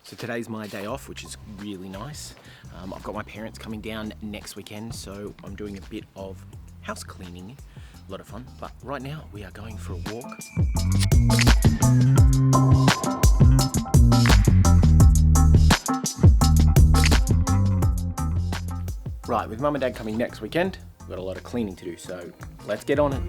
So today's my day off, which is really nice. I've got my parents coming down next weekend, so I'm doing a bit of house cleaning. A lot of fun, but right now we are going for a walk. Right, with Mum and Dad coming next weekend, we've got a lot of cleaning to do, so let's get on it.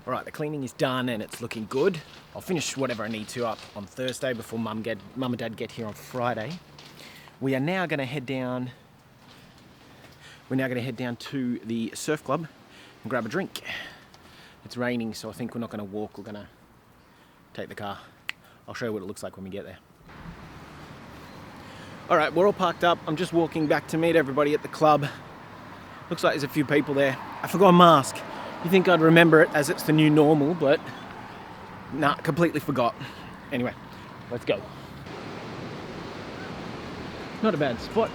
Alright, the cleaning is done and it's looking good. I'll finish whatever I need to up on Thursday before Mum and Dad get here on Friday. We are now going to head down. We're now going to head down to the surf club and grab a drink. It's raining, so I think we're not going to walk. We're going to take the car. I'll show you what it looks like when we get there. Alright, we're all parked up. I'm just walking back to meet everybody at the club. Looks like there's a few people there. I forgot a mask. You think I'd remember it as it's the new normal, but nah, completely forgot. Anyway, let's go. Not a bad spot.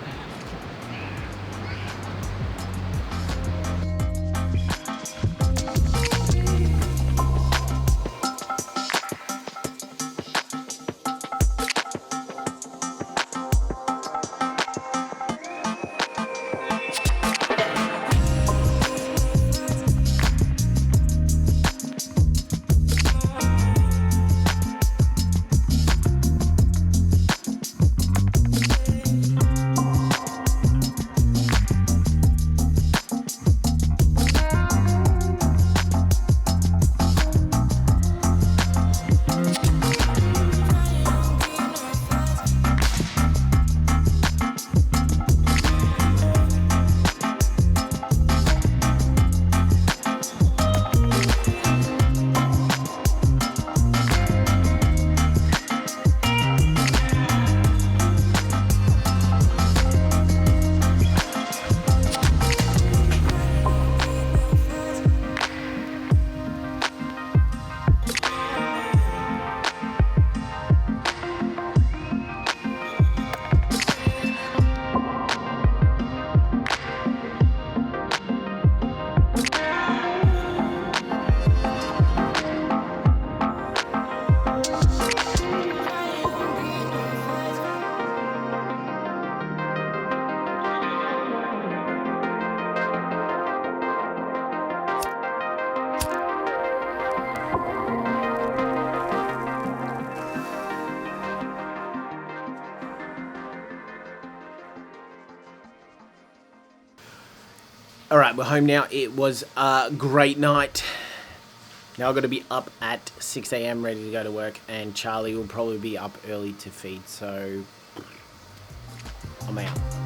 Alright, we're home now. It was a great night. Now I've got to be up at 6 AM ready to go to work, and Charlie will probably be up early to feed, so I'm out.